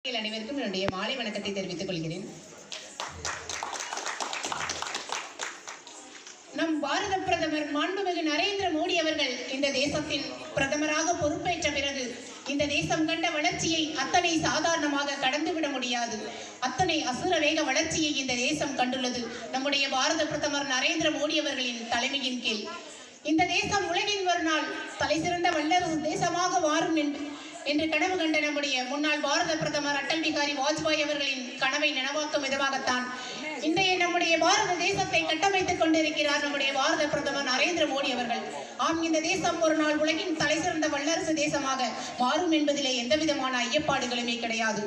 அனைவருக்கும் என்னுடைய மாலை வணக்கத்தை தெரிவித்துக் கொள்கிறேன். நம் பாரத பிரதமர் மாண்புமிகு நரேந்திர மோடி அவர்கள் இந்த தேசத்தின் பிரதமராக பொறுப்பேற்ற பிறகு இந்த தேசம் கண்ட வளர்ச்சியை அத்தனை சாதாரணமாக கடந்துவிட முடியாது. அத்தனை அசுர வேக வளர்ச்சியை இந்த தேசம் கண்டுள்ளது நம்முடைய பாரத பிரதமர் நரேந்திர மோடி அவர்களின் தலைமையின் கீழ். இந்த தேசம் உலகின் ஒரு நாள் தலை சிறந்த வல்லரசு தேசமாக மாறும் என்று கனவு கண்ட நம்முடைய முன்னாள் பாரத பிரதமர் அடல் பிகாரி வாஜ்பாய் அவர்களின் கனவை நனவாக்கும் விதமாகத்தான் இன்றைய நம்முடைய பாரத தேசத்தை கட்டமைத்துக் கொண்டிருக்கிறார் நம்முடைய பாரத பிரதமர் நரேந்திர மோடி அவர்கள். ஆம், இந்த தேசம் ஒரு நாள் உலகின் தலை சிறந்த வல்லரசு தேசமாக மாறும் என்பதிலே எந்த விதமான ஐயப்பாடுகளுமே கிடையாது.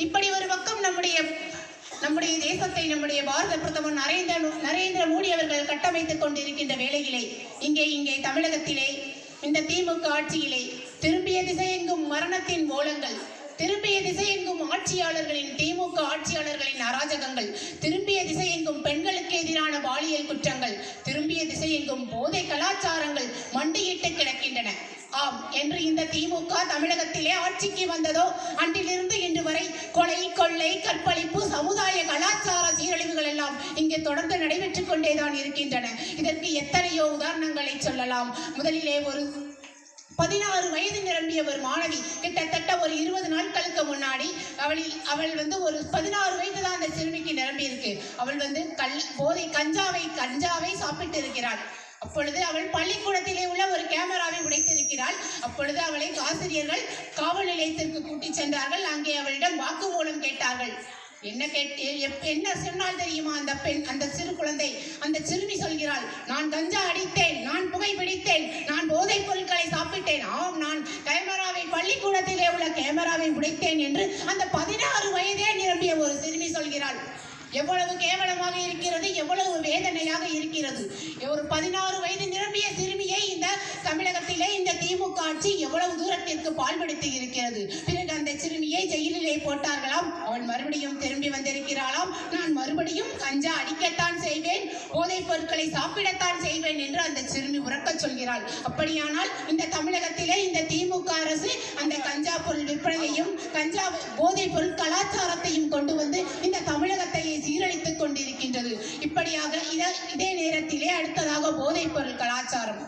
இப்படி ஒரு பக்கம் நம்முடைய தேசத்தை நம்முடைய பாரத பிரதமர் நரேந்திர மோடி அவர்கள் கட்டமைத்துக் கொண்டிருக்கின்ற வேளையிலே இங்கே தமிழகத்திலே இந்த திமுக ஆட்சியிலே திரும்பிய திசையெங்கும் மரணத்தின் ஓலங்கள், திரும்பிய திசையெங்கும் ஆட்சியாளர்களின் திமுக ஆட்சியாளர்களின் அராஜகங்கள், திரும்பிய திசையெங்கும் பெண்களுக்கு எதிரான பாலியல் குற்றங்கள், திரும்பிய திசையெங்கும் போதை கலாச்சாரங்கள் மண்டியிட்டு கிடக்கின்றன. ஆம், என்று இந்த திமுக தமிழகத்திலே ஆட்சிக்கு வந்ததோ அன்றிலிருந்து இன்று வரை கொலை, கொள்ளை, கற்பழிப்பு, சமுதாய கலாச்சார சீரழிவுகள் எல்லாம் இங்கே தொடர்ந்து நடைபெற்றுக் கொண்டேதான் இருக்கின்றன. இதற்கு எத்தனையோ உதாரணங்களை சொல்லலாம். முதலிலே ஒரு 16 வயது நிரம்பிய ஒரு மாணவி, கிட்டத்தட்ட ஒரு 20 நாட்களுக்கு முன்னாடி அவள் ஒரு 16 வயது தான் அந்த சிறுமிக்கு நிரம்பி இருக்கு. அவள் போதை கஞ்சாவை சாப்பிட்டு இருக்கிறாள். அப்பொழுது அவள் பள்ளிக்கூடத்திலே உள்ள ஒரு கேமராவை உடைத்திருக்கிறாள். அப்பொழுது அவளை ஆசிரியர்கள் காவல் நிலையத்திற்கு கூட்டிச் சென்றார்கள். அங்கே அவளிடம் வாக்குமூலம் கேட்டார்கள். என்ன சொன்னால் தெரியுமா? அந்த பெண், அந்த சிறு குழந்தை, அந்த சிறுமி சொல்கிறாள், நான் கஞ்சா அடித்தேன், நான் புகை பிடித்தேன், நான் போதைப் பொருட்களை சாப்பிட்டேன், ஆம், நான் பள்ளிக்கூடத்திலே உள்ள கேமராவை உடைத்தேன் என்று அந்த 16 வயதே நிரம்பிய ஒரு சிறுமி சொல்கிறாள். எவ்வளவு கேவலமாக இருக்கிறது, எவ்வளவு வேதனையாக இருக்கிறது. ஒரு 16 வயது நிரம்பிய சிறுமியை இந்த தமிழகத்திலே இந்த திமுக ஆட்சி எவ்வளவு தூரத்திற்கு பால்படுத்தி இருக்கிறது. பிறகு அந்த சிறுமியை ஜெயிலிலே போட்டார்களாம். அவள் மறுபடியும் திரும்பி வந்திருக்கிறாளாம். நான் மறுபடியும் கஞ்சா அடிக்கத்தான் செய்வேன், போதைப் பொருட்களை சாப்பிடத்தான் செய்வேன் என்று அந்த சிறுமி உறக்க சொல்கிறாள். அப்படியானால் இந்த தமிழகத்திலே இந்த திமுக அரசு அந்த கஞ்சா பொருள் விற்பனையையும் கஞ்சா போதைப் பொருள் கலாச்சாரத்தையும் கொண்டு வந்து இந்த தமிழகத்தை சீரழித்துக் கொண்டிருக்கின்றது. இப்படியாக இதே நேரத்திலே அடுத்ததாக போதைப் பொருள் கலாச்சாரம்.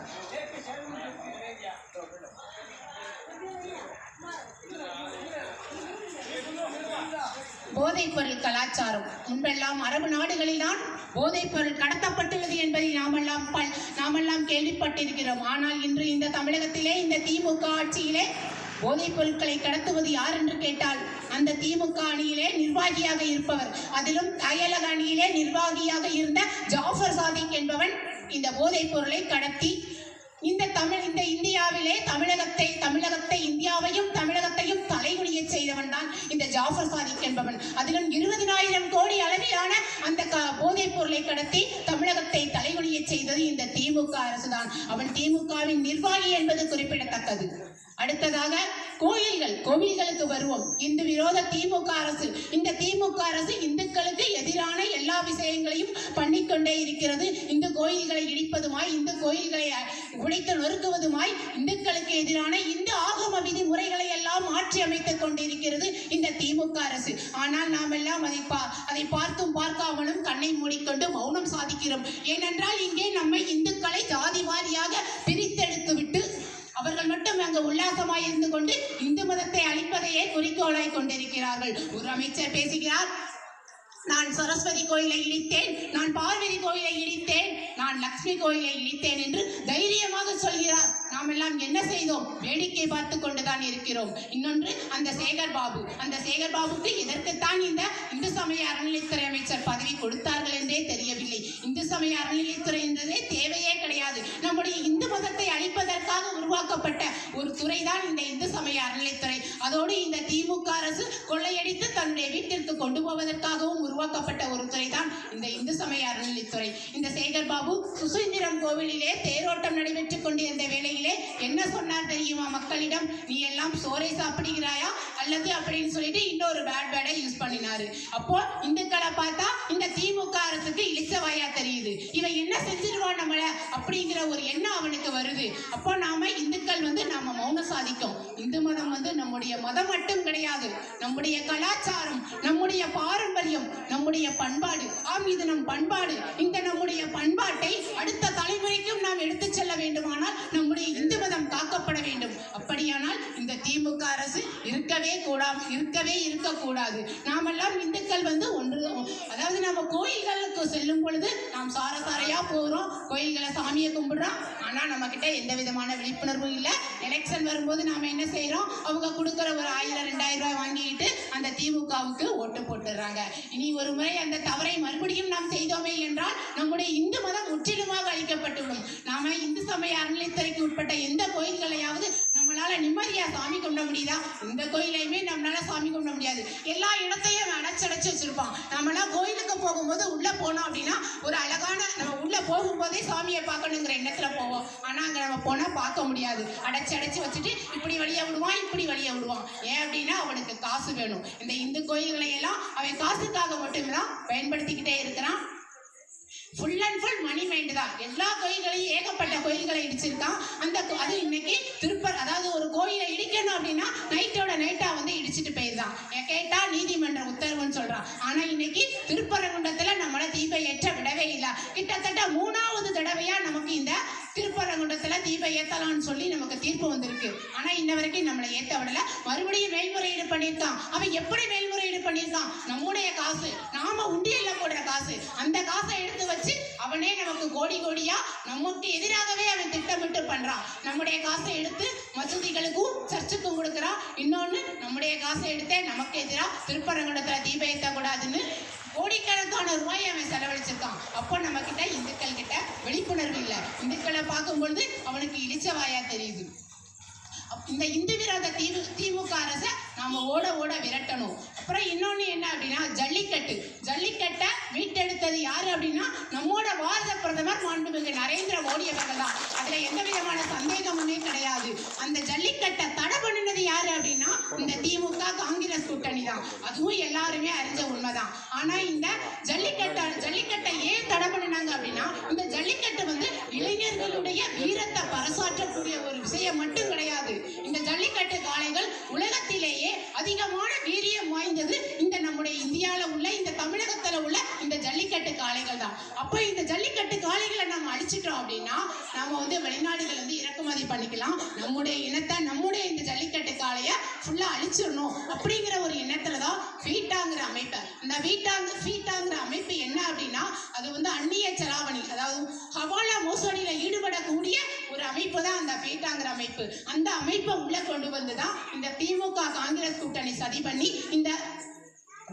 போதைப் பொருள் கலாச்சாரம் முன்பெல்லாம் அரபு நாடுகளில்தான் போதைப் பொருள் கடத்தப்பட்டுள்ளது என்பதை நாமெல்லாம் கேள்விப்பட்டிருக்கிறோம். ஆனால் இன்று இந்த தமிழகத்திலே இந்த திமுக ஆட்சியிலே போதைப் பொருட்களை கடத்துவது யார் என்று கேட்டால் அந்த திமுக அணியிலே நிர்வாகியாக இருப்பவர், அதிலும் அயலக அணியிலே நிர்வாகியாக இருந்த ஜாஃபர் சாதிக் என்பவன் இந்த போதைப் பொருளை கடத்தி இந்த இந்தியாவிலே தமிழகத்தை இந்தியாவையும் தமிழகத்தையும் தலைகுனிய செய்தவன் தான் இந்த ஜாஃபர் சாதிக் என்பவன். அதிலும் 20,000 கோடி அளவிலான அந்த போதைப் பொருளை கடத்தி தமிழகத்தை தலைகுனிய செய்தது இந்த திமுக அரசுதான். அவன் திமுகவின் நிர்வாகி என்பது குறிப்பிடத்தக்கது. அடுத்ததாக கோவில்களுக்கு வருவோம். இந்து விரோத திமுக அரசு, இந்த திமுக அரசு இந்துக்களுக்கு எதிரான எல்லா விஷயங்களையும் பண்ணிக்கொண்டே இருக்கிறது. இந்து கோயில்களை இடிப்பதுமாய், இந்து கோயில்களை உடைத்து நொறுக்குவதுமாய், இந்துக்களுக்கு எதிரான இந்து ஆகம விதிமுறைகளை எல்லாம் மாற்றி அமைத்துக் கொண்டிருக்கிறது இந்த திமுக அரசு. ஆனால் நாம் எல்லாம் அதை பார்த்தும் பார்க்காமலும் கண்ணை மூடிக்கொண்டு மௌனம் சாதிக்கிறோம். ஏனென்றால் இங்கே நம்மை இந்துக்களை ஜாதி வாரியாக பிரித்தெடுத்து விட்டு அவர்கள் மட்டும் அங்கு உல்லாசமாய் இருந்து கொண்டு இந்து மதத்தை அழிப்பதையே குறிக்கோளாய் கொண்டிருக்கிறார்கள். ஒரு அமைச்சர் பேசுகிறார், நான் சரஸ்வதி கோயிலை இடித்தேன், நான் பார்வதி கோயிலை இடித்தேன், நான் லட்சுமி கோயிலை இடித்தேன் என்று தைரியமாக சொல்கிறார். நாம் எல்லாம் என்ன செய்தோம்? வேடிக்கை பார்த்து கொண்டுதான் இருக்கிறோம். இன்னொன்று அந்த சேகர் பாபுக்கு இதற்குத்தான் இந்த இந்து சமய அறநிலைத்துறை அமைச்சர் பதவி கொடுத்தார்கள் என்றே தெரியவில்லை. இந்து சமய அறநிலைத்துறை என்றதே தேவையே கிடையாது. நம்முடைய இந்து மதத்தை அழிப்பதற்காக உருவாக்கப்பட்ட ஒரு துறைதான் இந்த இந்து சமய அறநிலைத்துறை. அதோடு இந்த திமுக அரசு கொள்ளையடித்து தன்னுடைய வீட்டிற்கு கொண்டு போவதற்காகவும் உருவாக்கப்பட்ட ஒரு துறை தான் இந்த இந்து சமய அறநிலைத்துறை. இந்த சேகர் பாபு சுசீந்திரம் கோவிலிலே தேரோட்டம் நடைபெற்றுக் கொண்டிருந்த வேளையிலே என்ன சொன்னார் தெரியுமா? மக்களிடம், நீ எல்லாம் சோறை சாப்பிடுகிறாயா அல்லது அப்படின்னு சொல்லிட்டு இன்னொரு பேடை யூஸ் பண்ணினாரு. அப்போ இந்துக்களை பார்த்தா இந்த திமுக அரசுக்கு இழிச்சவாயா தெரியுது. இவன் என்ன செஞ்சிருவான் நம்மள அப்படிங்கிற ஒரு ஒரு எண்ணம் அவனுக்கு வருது. அப்போ நாம இந்துக்கள் நாம மௌன சாதிக்கும். இந்து மதம் நம்முடைய மதம் மட்டும் கிடையாது, நம்முடைய கலாச்சாரம், நம்முடைய பாரம்பரியம், நம்முடைய பண்பாடு. ஆம், இது நம் பண்பாடு. இந்த நம்முடைய பண்பாட்டை அடுத்த தலைமுறைக்கும் நாம் எடுத்து செல்ல வேண்டுமானால் நம்முடைய இந்து மதம் காக்கப்பட வேண்டும். அப்படியானால் இந்த திமுக அரசு இருக்கக்கூடாது. நாமெல்லாம் இந்துக்கள் ஒன்று, அதாவது நம்ம கோயில்களுக்கு செல்லும் பொழுது நாம் சாரசாரையா போகிறோம், கோயில்களை சாமியை கும்பிடுறோம். ஆனா நம்ம கிட்ட எந்த விதமான விழிப்புணர்வும் இல்லை. எலெக்ஷன் வரும்போது நாம என்ன செய்யறோம், அவங்க கொடுக்குற ஒரு 1000-2000 ரூபாய் வாங்கிட்டு அந்த திமுகவுக்கு ஓட்டு போட்டுடுறாங்க. இனி ஒரு முறை அந்த தவறை மறுபடியும் நாம் செய்தோமே என்றால் நம்முடைய இந்து மதம் முற்றிலுமாக அழிக்கப்பட்டுவிடும். நாம இந்து சமய அறநிலையத்துறைக்கு உட்பட்ட எந்த கோயில்களையாவது நம்மளால நிம்மதியா சாமி கும்பிட முடியுதா? இந்த கோயிலையுமே நம்மளால சாமி கும்பிட முடியாது. எல்லா இடத்தையும் அடைச்சடைச்சு வச்சிருப்பான். நம்மளாம் கோயிலுக்கு போகும்போது உள்ள போனோம் அப்படின்னா ஒரு அழகான, நம்ம உள்ள போகும்போதே சாமியை பார்க்கணுங்கிற எண்ணத்துல போவோம். ஆனா அங்க நம்ம போனா பார்க்க முடியாது. அடைச்சு வச்சுட்டு இப்படி வழியா விடுவான், இப்படி வழியா விடுவான். ஏன் அப்படின்னா அவனுக்கு காசு வேணும். இந்த இந்து கோயில்களை எல்லாம் அவன் காசுக்காக மட்டும்தான் பயன்படுத்திக்கிட்டே இருக்கிறான். Full and full money mind தான். எல்லா கோயில்களையும் ஏகப்பட்ட கோயில்களை இடிச்சிருக்கான். அது இன்னைக்கு அதாவது ஒரு கோயிலை இடிக்கணும் அப்படின்னா நைட்டோட நைட்டா இடிச்சிட்டு போயிருந்தான். கேட்டா நீதிமன்ற உத்தரவுன்னு சொல்றான். ஆனா இன்னைக்கு திருப்பரங்குன்றத்துல நம்மள தீபம் ஏற்ற விடவே இல்லை. கிட்டத்தட்ட 3வது தடவையா நமக்கு இந்த திருப்பரங்குன்றத்துல தீபம் ஏத்தலாம்னு சொல்லி நமக்கு தீர்ப்பு வந்திருக்கு. ஆனா இன்ன வரைக்கும் நம்மளை ஏத்த விடல. மறுபடியும் மேல்முறையீடு பண்ணியிருக்கான். அவன் எப்படி மேல்முறையீடு பண்ணியிருக்கான்? நம்முடைய காசு, நாம உண்டியல்ல போடுற காசு, அந்த காசை எடுத்து வச்சு அவனே நமக்கு கோடியா நமக்கு எதிராகவே அவன் திட்டமிட்டு பண்றான். நம்முடைய காசை எடுத்து மசூதிகளுக்கும் சர்ச்சுக்கும் கொடுக்குறான். இன்னொன்னு நம்முடைய காசை எடுத்தே நமக்கு எதிராக திருப்பரங்குன்றத்துல தீபம் ஏற்றக்கூடாதுன்னு கோடிக்கணக்கான ரூபாய் அவன் செலவழிச்சிருக்கான். அப்போ நம்ம கிட்ட இந்துக்கள் கிட்ட விழிப்புணர்வு இல்லை. இந்துக்களை பார்க்கும் பொழுது அவனுக்கு இழிச்சவாயா தெரியுது. இந்த இந்து விரோத திமுக அரசை நாம ஓட விரட்டணும். அப்புறம் இன்னொன்னு என்ன அப்படின்னா ஜல்லிக்கட்டை மீட்டெடுத்தது யாரு அப்படின்னா நம்மோட பாரத பிரதமர் மாண்புமிகு நரேந்திர மோடி அவர்கள் தான். அதுல எந்த விதமான சந்தேகமுமே கிடையாது. அந்த ஜல்லிக்கட்டை தடை பண்ணினது யாரு அப்படின்னா இந்த திமுக காங்கிரஸ் கூட்டணி தான். அதுவும் எல்லாருமே அறிஞ்ச உண்மைதான். ஆனா இந்த ஜல்லிக்கட்டை ஏன் தடை பண்ணினாங்க அப்படின்னா இந்த ஜல்லிக்கட்டு இளைஞர்களுடைய வீரத்தை பறைசாற்றக்கூடிய ஒரு விஷயம் மட்டும் கிடையாது. இந்த ஜல்லிக்கட்டு காளைகள் உலகத்திலேயே அதிகமான வீரியம் வாய்ந்தது இந்த நம்முடைய இந்தியாவில் உள்ள, இந்த தமிழகத்தில் உள்ள இந்த ஜல்லிக்கட்டு காளைகள் தான். அப்போ இந்த ஜல்லிக்கட்டு காளைகளை நம்ம அழிச்சிட்டோம் அப்படின்னா நாம வெளிநாடுகள் இறக்குமதி பண்ணிக்கலாம். நம்முடைய இனத்தை, நம்முடைய இந்த ஜல்லிக்கட்டு காளையை ஃபுல்லா அழிச்சிடணும் அப்படிங்கிற ஒரு எண்ணத்துல தான் ஃபீட்டாங்கிற அமைப்பு. இந்த ஃபீட்டாங்கிற அமைப்பு என்ன அப்படின்னா அது அந்நிய செலாவணி, அதாவது ஹவாலா மோசடியில ஈடுபடக்கூடிய ஒரு அமைப்பு தான் அந்த ஃபீட்டாங்கிற அமைப்பு. அந்த அமைப்பை உள்ள கொண்டு வந்துதான் இந்த திமுக காங்கிரஸ் கூட்டணி சதி பண்ணி இந்த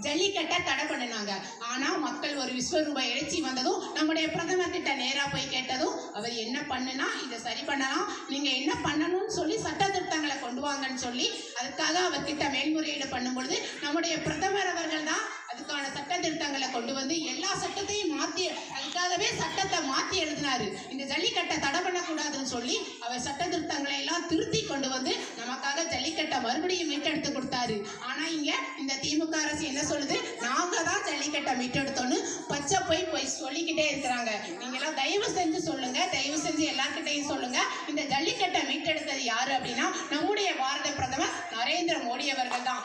ஜல்லிக்கட்டை தடை பண்ணினாங்க. ஆனா மக்கள் ஒரு விஸ்வரூப எழுச்சி வந்ததும் நம்முடைய பிரதமர் கிட்ட நேரா போய் கேட்டதும் அவர் என்ன பண்ணுனா இதை சரி பண்ணலாம், நீங்க என்ன பண்ணணும்னு சொல்லி சட்ட திருத்தங்களை கொண்டு வாங்கன்னு சொல்லி அதுக்காக அவர்கிட்ட மேல்முறையீடு பண்ணும் பொழுது நம்முடைய பிரதமர் அவர்கள் தான் அதுக்கான சட்ட திருத்தங்களை கொண்டு வந்து எல்லா சட்டத்தையும் மாற்றி, அதுக்காகவே சட்டத்தை மாற்றி எழுதினாரு. இந்த ஜல்லிக்கட்டை தடை பண்ணக்கூடாதுன்னு சொல்லி அவர் சட்ட திருத்தங்களை எல்லாம் திருத்தி கொண்டு வந்து நமக்காக ஜல்லிக்கட்டை மறுபடியும் மீட்டெடுத்து கொடுத்தாரு. ஆனா இங்க இந்த திமுக அரசு என்ன சொல்லுது, நாங்க தான் ஜல்லிக்கட்டை மீட்டெடுத்தோன்னு பச்சை போய் சொல்லிக்கிட்டே இருக்கிறாங்க. நீங்களாம் தயவு செஞ்சு சொல்லுங்க, தயவு செஞ்சு எல்லார்கிட்டையும் சொல்லுங்க, இந்த ஜல்லிக்கட்டை மீட்டெடுத்தது யாரு அப்படின்னா நம்முடைய பாரத பிரதமர் நரேந்திர மோடி அவர்கள் தான்.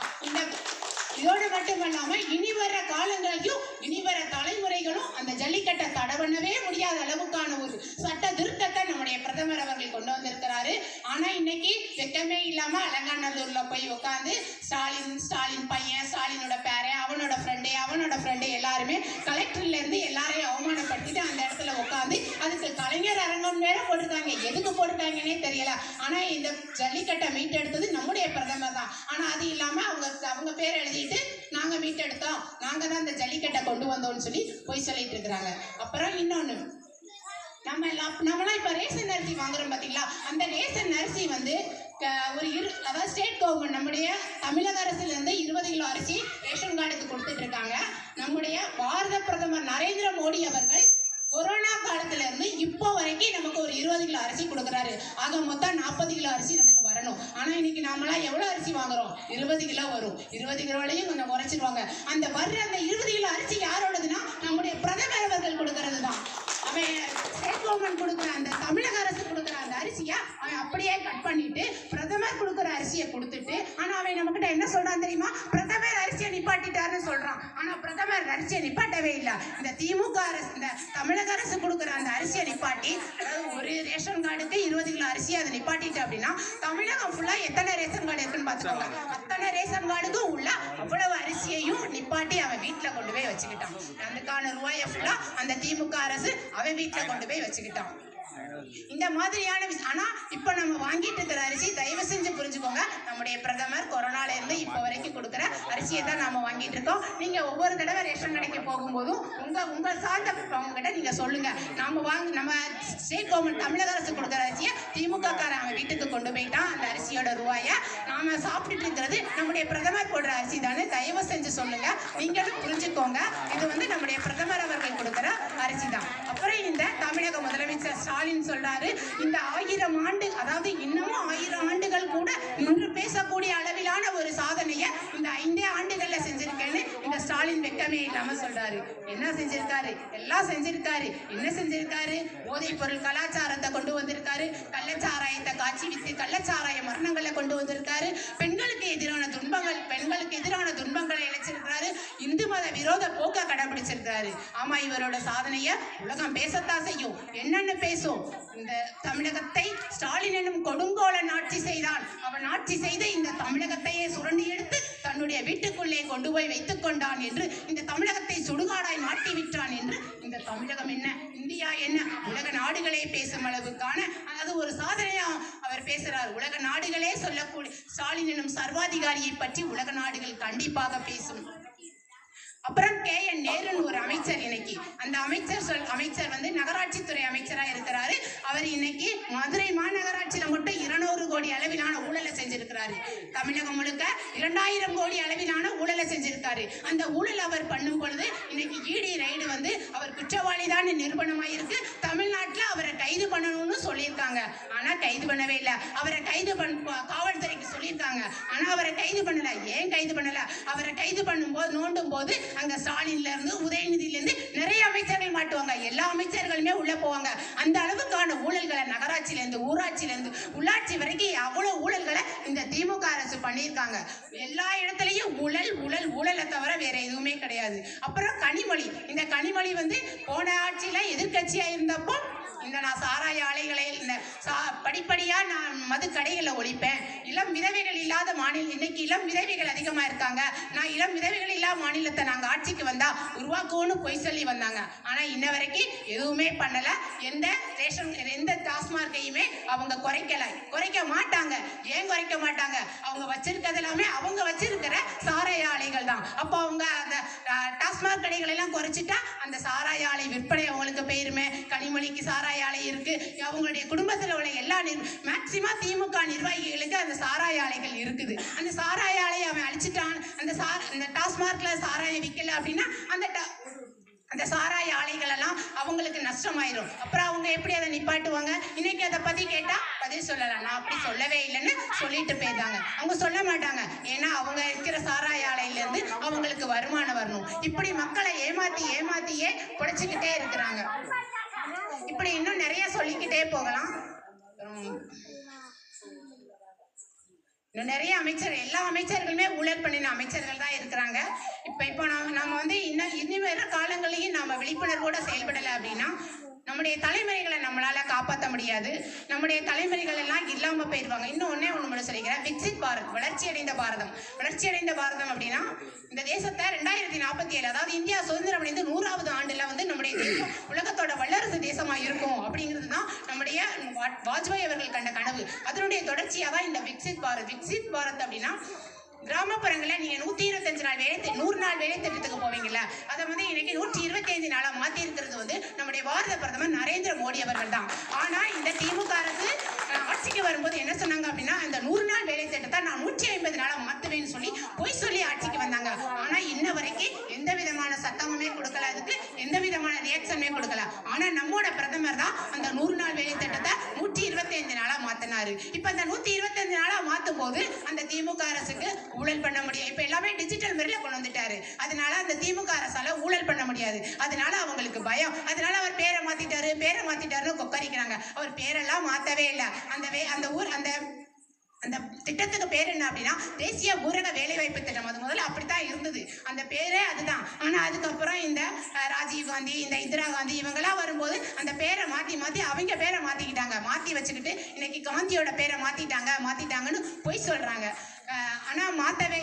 இதோடு மட்டுமல்லாம இனி வர காலங்களையும் இனி வர தலைமுறைகளும் அந்த ஜல்லிக்கட்டை தடை பண்ணவே முடியாத அளவுக்கான ஒரு சட்ட திருத்தத்தை நம்முடைய பிரதமர் அவர்கள் கொண்டு வந்திருக்கிறாரு. ஆனா இன்னைக்கு வெக்கமே இல்லாம அலங்காநல்லூர்ல போய் உட்காந்து ஸ்டாலின் பையன், ஸ்டாலினோட பேரன், அவனோட ஃப்ரெண்டு எல்லாருமே கலெக்டர்ல இருந்து எல்லாரையும் அவமானப்படுத்திட்டு அந்த இடத்துல உட்காந்து அதுக்கு கலைஞர் அரங்கம் வேற போட்டிருக்காங்க. எதுக்கு போட்டிருக்காங்கன்னே தெரியல. ஆனா இந்த ஜல்லிக்கட்டை மீட்டெடுத்தது நம்முடைய பிரதமர் தான். ஆனா அது இல்லாம அவங்க பேர் எழுதிட்டு நாங்க மீட்டெடுத்தோம், நாங்க தான் இந்த ஜல்லிக்கட்டை கொண்டு வந்தோம்னு சொல்லி போய் சொல்லிட்டு இருக்கிறாங்க. அப்புறம் இன்னொன்னு, நம்மளாம் இப்ப ரேஷன் அரிசி வாங்குறோம் பாத்தீங்களா, அந்த ரேஷன் அரிசி அதாவது ஸ்டேட் கவர்மெண்ட் நம்முடைய தமிழக அரசுல இருந்து 20 கிலோ அரிசி ரேஷன் கார்டுக்கு கொடுத்துட்டு இருக்காங்க. நம்முடைய பாரத பிரதமர் நரேந்திர மோடி அவர்கள் கொரோனா காலத்துல இருந்து இப்போ வரைக்கும் நமக்கு ஒரு 20 கிலோ அரிசி கொடுக்குறாரு. ஆக மொத்தம் 40 கிலோ அரிசி நமக்கு வரணும். ஆனா இன்னைக்கு நாமெல்லாம் எவ்வளவு அரிசி வாங்குறோம்? 20 கிலோ வரும். 20 கிலோலையும் கொஞ்சம் குறைச்சிருவாங்க. அந்த 20 கிலோ அரிசி யாரோடதுன்னா நம்முடைய பிரதமர் அவர்கள் கொடுக்கறது தான். ஸ்டேட் கவர்மெண்ட் கொடுக்குற அந்த தமிழக அரசு கொடுக்குற அந்த அரிசியை அவன் அப்படியே கட் பண்ணிட்டு பிரதமர் கொடுக்குற அரிசியை கொடுத்துட்டு, ஆனா அவன் நம்மகிட்ட என்ன சொல்றான் தெரியுமா? பிரதமர் அரிசியை நிப்பாட்டிட்டாருன்னு சொல்றான். ஆனா பிரதமர் அரிசியை நிப்பாட்டவே இல்லை. இந்த திமுக அரசு, இந்த தமிழக அரசு கொடுக்குற அந்த அரிசியை நிப்பாட்டி, ஒரு ரேஷன் கார்டுக்கு 20 கிலோ அரிசியை அதை நிப்பாட்டிட்டு அப்படின்னா தமிழகம் ஃபுல்லா எத்தனை ரேஷன் கார்டு இருக்குன்னு பாத்துக்கோங்க. அத்தனை ரேஷன் கார்டுக்கும் உள்ள அவ்வளவு அரிசியையும் நிப்பாட்டி அவன் வீட்டுல கொண்டு போய் வச்சுக்கிட்டான். அதுக்கான ரூபாயை ஃபுல்லா அந்த திமுக அரசு அவன் வீட்டுல கொண்டு போய் வச்சுக்கிட்டான். இந்த மாதிரியான ஆனா இப்ப நம்ம வாங்கிட்டு இருக்கிற அரிசி, தயவு செஞ்சு புரிஞ்சுக்கோங்க, நம்முடைய பிரதமர் கொரோனால இருந்து இப்ப வரைக்கும் கொடுக்குற அரிசியை தான் நாம வாங்கிட்டு இருக்கோம். நீங்க ஒவ்வொரு தடவை ரேஷன் கடைக்கு போகும்போதும் உங்க சார்ந்தவங்க கிட்ட நீங்க சொல்லுங்க, நம்ம ஸ்டேட் கவர்மெண்ட் தமிழக அரசு கொடுக்குற அரிசியை திமுக காரன் அவன் வீட்டுக்கு கொண்டு போயிட்டான். அந்த அரிசியோட ரூபாயை நாம சாப்பிட்டுட்டு இருக்கிறது நம்முடைய பிரதமர் போடுற அரிசி தானே, தயவு செஞ்சு சொல்லுங்க. நீங்களும் புரிஞ்சுக்கோங்க, இது நம்முடைய பிரதமர் அவர்கள் கொடுக்குற அரிசி தான். அப்புறம் இந்த தமிழக முதலமைச்சர் ஸ்டாலின் சொல்றாரு, இந்த 1000 ஆண்டு, அதாவது இன்னமும் 1000 ஆண்டுகள் கூட இன்று பேசக்கூடிய அளவிலான ஒரு சாதனையை இந்த 5 ஆண்டுகள்ல செஞ்சிருக்கேன்னு இந்த ஸ்டாலின் வெக்கமே இல்லாம சொல்றாரு. என்ன செஞ்சிருக்காரு? எல்லாம் செஞ்சிருக்காரு. என்ன செஞ்சிருக்காரு? போதைப் பொருள் கலாச்சாரத்தை கொண்டு வந்திருக்காரு. கள்ளச்சாராயத்தை காட்சி வித்து கள்ளச்சாராய மரணங்களை கொண்டு வந்திருக்காரு. பெண்களுக்கு எதிரான துன்பங்களை இழைச்சிருக்காரு. இந்து மத விரோத போக்க கடைபிடிச்சிருக்காரு. ஆமா, இவரோட சாதனையை உலகம் பேசத்தான் செய்யும். என்னன்னு பேசும்? இந்த தமிழகத்தை ஸ்டாலின் என்னும் கொடுங்கோலன் ஆட்சி செய்தான். அவன் ஆட்சி செய்து இந்த தமிழகத்தையே சுரண்டி எடுத்து தன்னுடைய வீட்டுக்குள்ளே கொண்டு போய் வைத்துக் கொண்டான் என்று, இந்த தமிழகத்தை சுடுகாடாய் மாட்டி விட்டான் என்று, இந்த தமிழகம் என்ன, இந்தியா என்ன, உலக நாடுகளே பேசும் அளவுக்கான, அதாவது ஒரு சாதனையா அவர் பேசுறார். உலக நாடுகளே சொல்லக்கூடிய ஸ்டாலின் என்னும் சர்வாதிகாரியை பற்றி உலக நாடுகள் கண்டிப்பாக பேசும். அப்புறம் KN நேருன்னு ஒரு அமைச்சர், இன்னைக்கு அந்த அமைச்சர் நகராட்சித்துறை அமைச்சரா இருக்கிறாரு. அவர் இன்னைக்கு மதுரை மாநகராட்சியில மட்டும் 200 கோடி அளவிலான ஊழலை செஞ்சிருக்கிறாரு. தமிழகம் முழுக்க 2000 கோடி அளவிலான ஊழலை செஞ்சிருக்காரு. அந்த ஊழல் அவர் பண்ணும் பொழுது இன்னைக்கு ED ரைடு அவர் குற்றவாளி தான் நிரூபணமாயிருக்கு. தமிழ்நாட்டில் அவரை கைது பண்ணணும்னு சொல்லியிருக்காங்க. ஆனா கைது பண்ணவே இல்லை. அவரை கைது காவல்துறைக்கு சொல்லியிருக்காங்க. ஆனா அவரை கைது பண்ணல. ஏன் கைது பண்ணல? அவரை கைது பண்ணும்போது நோண்டும் போது அங்க ஸ்டாலின்ல இருந்து உதயநிதியில இருந்து நிறைய அமைச்சர்கள் மாட்டுவாங்க. எல்லா அமைச்சர்களுமே உள்ள போவாங்க. அந்த அளவுக்கான ஊழல்களை நகராட்சியில இருந்து ஊராட்சியில இருந்து உள்ளாட்சி வரைக்கும் அவ்வளவு ஊழல்களை இந்த திமுக அரசு பண்ணியிருக்காங்க. எல்லா இடத்துலயும் ஊழலை தவிர வேற எதுவுமே கிடையாது. அப்புறம் கனிமொழி, இந்த கனிமொழி போன ஆட்சியில எதிர்கட்சியா இருந்தப்போ நான் சாராய ஆலைகளை படிப்படியா நான் மது கடைகளை ஒழிப்பேன், இளம் விதவைகள் இல்லாத மாநிலம், இன்னைக்கு இளம் விதவைகள் அதிகமா இருக்காங்க, நான் இளம் விதவைகள் இல்லாத மாநிலத்தை நாங்க ஆட்சிக்கு வந்தா உருவாக்குவோன்னு பொய் சொல்லி வந்தாங்க. ஆனா இன்ன வரைக்கும் எதுவுமே பண்ணல. எந்த டாஸ்மார்க்கையுமே அவங்க குறைக்க மாட்டாங்க. ஏன் குறைக்க மாட்டாங்க? அவங்க வச்சிருக்கிறது எல்லாமே அவங்க வச்சிருக்கிற சாராய ஆலைகள் தான். அப்போ அவங்க அந்த டாஸ்மாக் கடைகள் எல்லாம் குறைச்சிட்டா அந்த சாராய ஆலை விற்பனை அவங்களுக்கு போயிருமே. கனிமொழிக்கு சாராய ஆலை இருக்கு. அவங்களுடைய குடும்பத்தில் உள்ள எல்லா மேக்சிமம் திமுக நிர்வாகிகளுக்கு அந்த சாராய ஆலைகள் இருக்குது. அந்த சாராய ஆலையை அவன் அழிச்சிட்டான். அந்த டாஸ்மார்க்ல சாராயம் விற்கல அப்படின்னா அந்த சாராய ஆலைகள் எல்லாம் அவங்களுக்கு நஷ்டமாயிரும். அப்புறம் அவங்க எப்படி அதை நிப்பாட்டுவாங்க? இன்னைக்கு அதை பத்தி கேட்டா பதில் சொல்லலாம். நான் அப்படி சொல்லவே இல்லைன்னு சொல்லிட்டு போயிட்டாங்க. அவங்க சொல்ல மாட்டாங்க. ஏன்னா அவங்க இருக்கிற சாராய ஆலையில இருந்து அவங்களுக்கு வருமானம் வரணும். இப்படி மக்களை ஏமாத்தியே குறைச்சிக்கிட்டே இருக்கிறாங்க. இப்படி இன்னும் நிறைய சொல்லிக்கிட்டே போகலாம். நிறைய எல்லா அமைச்சர்களுமே ஊழல் பண்ணின அமைச்சர்கள் தான் இருக்கிறாங்க. இப்போ நம்ம இனிமேற காலங்களையும் நாம விழிப்புணர்வோட செயல்படலை அப்படின்னா நம்முடைய தலைமுறைகளை நம்மளால காப்பாற்ற முடியாது. நம்முடைய தலைமுறைகள் எல்லாம் இல்லாம போயிடுவாங்க. இன்னும் ஒண்ணு சொல்லிக்கிறேன். விக்சித் பாரத், வளர்ச்சியடைந்த பாரதம் அப்படின்னா இந்த தேசத்தை 2047, அதாவது இந்தியா சுதந்திரம் அடைந்து 100வது ஆண்டுல நம்முடைய தேசம் உலகத்தோட வல்லரசு தேசமா இருக்கும் அப்படிங்கிறது தான் நம்முடைய வாஜ்பாய் அவர்கள் கண்ட கனவு. அதனுடைய தொடர்ச்சியா தான் இந்த விக்சித் பாரத் அப்படின்னா கிராமப்புறங்களில் நீங்க 125 நாள் 100 நாள் வேலை திட்டத்துக்கு போவீங்கல்ல, அதை இன்னைக்கு 125 நாளா மாத்தி இருக்கிறது நம்முடைய பாரத பிரதமர் நரேந்திர மோடி அவர்கள் தான். ஆனா இந்த திமுக அரசு ஆட்சிக்கு வரும்போது என்ன சொன்னாங்க அப்படின்னா, அந்த 100 நாள் வேலை திட்டத்தை நான் 150 நாளா மாத்துவேன்னு சொல்லி பொய் சொல்லி ஆட்சிக்கு வந்தாங்க. ஆனா இன்ன வரைக்கும் எந்த விதமான விதமான சத்தமுமே கொடுக்கல, அதுக்கு எந்த விதமான ரியாக்ஷனுமே கொடுக்கல. ஆனா நம்மோட பிரதமர் தான் அந்த 100 நாள் வேலை திட்டத்தை 125 நாளா மாத்தினாரு. இப்ப அந்த 125 நாளா மாத்தும் போது அந்த திமுக அரசுக்கு ஊழல் பண்ண முடியும். இப்ப எல்லாமே டிஜிட்டல் முறையில கொண்டு வந்துட்டாரு. அதனால அந்த திமுக அரசால ஊழல் பண்ண முடியாது. அதனால அவங்களுக்கு பயம். அதனால அவர் பேரை மாத்திட்டாருன்னு கொக்கரிக்கிறாங்க. அவர் பேரெல்லாம் மாத்தவே இல்லை. அந்த திட்டத்துக்கு பேர் என்ன அப்படின்னா தேசிய ஊரக வேலைவாய்ப்பு திட்டம். அது முதல்ல அப்படித்தான் இருந்தது, அந்த பேரே அதுதான். ஆனா அதுக்கப்புறம் இந்த ராஜீவ் காந்தி, இந்த இந்திரா காந்தி இவங்கெல்லாம் வரும்போது அந்த பேரை மாத்தி அவங்க பேரை மாத்திக்கிட்டாங்க. மாத்தி வச்சுக்கிட்டு இன்னைக்கு காந்தியோட பேரை மாத்திட்டாங்கன்னு பொய் சொல்றாங்க. ஆனா மாத்தவே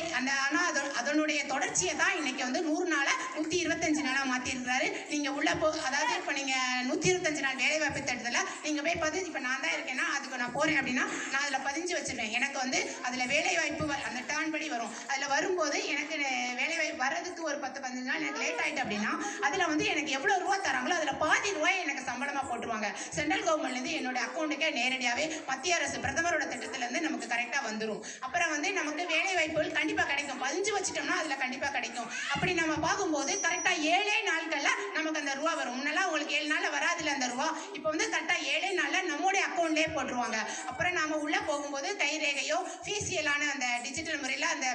அதனுடைய தொடர்ச்சியை தான் இன்னைக்கு வந்து 100 நாளை 125 நாளா மாத்தி இருக்கிறாரு. நீங்க உள்ள அதாவது இப்ப நீங்க 125 நாள் வேலைவாய்ப்பு திட்டத்துல நீங்க போய் பதிஞ்சு, இப்ப நான் தான் இருக்கேன்னா அதுக்கு நான் போறேன் அப்படின்னா நான் அதுல பதிஞ்சு வச்சிருவேன். எனக்கு வந்து அதுல வேலைவாய்ப்பு அந்த டர்ன் படி வரும். அதுல வரும்போது எனக்கு வேலைவாய்ப்பு வர்றதுக்கு ஒரு 10-15 நாள் எனக்கு லேட் ஆயிட்டு அப்படின்னா அதுல வந்து எனக்கு எவ்வளவு ரூபா தராங்களோ அதுல பாதி ரூபாய் எனக்கு சம்பளமா போட்டுருவாங்க. சென்ட்ரல் கவர்மெண்ட்ல இருந்து என்னோட அக்கௌண்ட்டுக்கே நேரடியாவே மத்திய அரசு பிரதமரோட திட்டத்துல இருந்து நமக்கு கரெக்டா வந்துடும். அப்புறம் வந்து நமக்கு வேலை வாய்ப்புகள் கண்டிப்பா கிடைக்கும். பதிஞ்சு வச்சுட்டோம்னா அதுல கண்டிப்பா கிடைக்கும். அப்படி நம்ம பார்க்கும்போது கரெக்டா 7 நாட்கள்ல நமக்கு அந்த ரூபா வரும். முன்னெல்லாம் உங்களுக்கு 7 நாள்ல வராதுல அந்த ரூபா. இப்போ வந்து கரெக்டா 7 நாள்ல நம்மளுடைய அக்கௌண்ட்லயே போட்டுருவாங்க. அப்புறம் நாம உள்ள போகும்போது கைரேகையோ ஃபீசியலான அந்த டிஜிட்டல் முறையில அந்த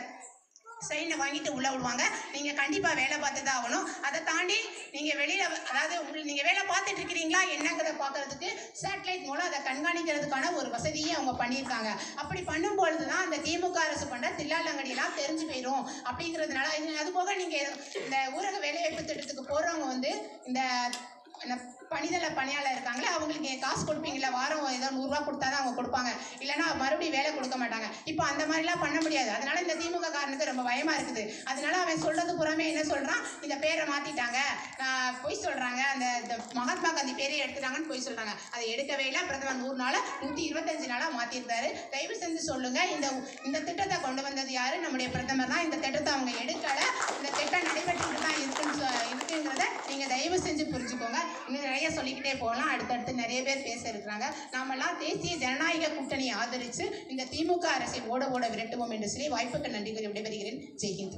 சைனை வாங்கிட்டு உள்ள விடுவாங்க. நீங்க கண்டிப்பா வேலை பார்த்து தான் ஆகணும். அதை தாண்டி நீங்க வெளியில அதாவது நீங்க வேலை பார்த்துட்டு இருக்கிறீங்களா என்னங்கிறத பார்க்கறதுக்கு சேட்டலைட் மூலம் அதை கண்காணிக்கிறதுக்கான ஒரு வசதியை அவங்க பண்ணியிருக்காங்க. அப்படி பண்ணும்பொழுதுதான் அந்த திமுக அரசு பண்ற தில்லாலங்கடியெல்லாம் தெரிஞ்சு போயிடும் அப்படிங்கிறதுனால. அது போக நீங்க இந்த ஊரக வேலைவாய்ப்பு திட்டத்துக்கு போறவங்க வந்து இந்த பணிதள பணியாளர் இருக்காங்களே அவங்களுக்கு காசு கொடுப்பீங்களா, வாரம் ஏதோ 100 ரூபா கொடுத்தாதான் அவங்க கொடுப்பாங்க, இல்லைன்னா மறுபடியும் வேலை கொடுக்க மாட்டாங்க. இப்போ அந்த மாதிரிலாம் பண்ண முடியாது. அதனால இந்த திமுக காரனுக்கு ரொம்ப பயமா இருக்குது. அதனால அவன் சொல்றது புறமே என்ன சொல்றான், இந்த பேரை மாத்திட்டாங்க, பொய் சொல்றாங்க, அந்த மகாத்மா காந்தி பேரை எடுத்துட்டாங்கன்னு பொய் சொல்றாங்க. அதை எடுக்கவே இல்லை. பிரதமர் 100 நாளை 125 நாளா மாத்திருக்காரு. தயவு செஞ்சு சொல்லுங்க, இந்த திட்டத்தை கொண்டு வந்தது யாரு? நம்முடைய பிரதமர் தான். இந்த திட்டத்தை அவங்க எடுக்கல. இந்த திட்டம் நடைபெற்று தான் இருக்குங்கிறத நீங்க தயவு செஞ்சு புரிஞ்சுக்கோங்க. இன்னும் நிறைய சொல்லிக்கிட்டே போகலாம். அடுத்தடுத்து நிறைய பேர் பேச இருக்கிறாங்க. நாமெல்லாம் தேசிய ஜனநாயக கூட்டணியை ஆதரித்து இந்த திமுக அரசை ஓட விரட்டுவோம் என்று சொல்லி வாய்ப்புக்கு நன்றி கூறி விடைபெறுகிறேன். ஜெய்ஹிந்த்.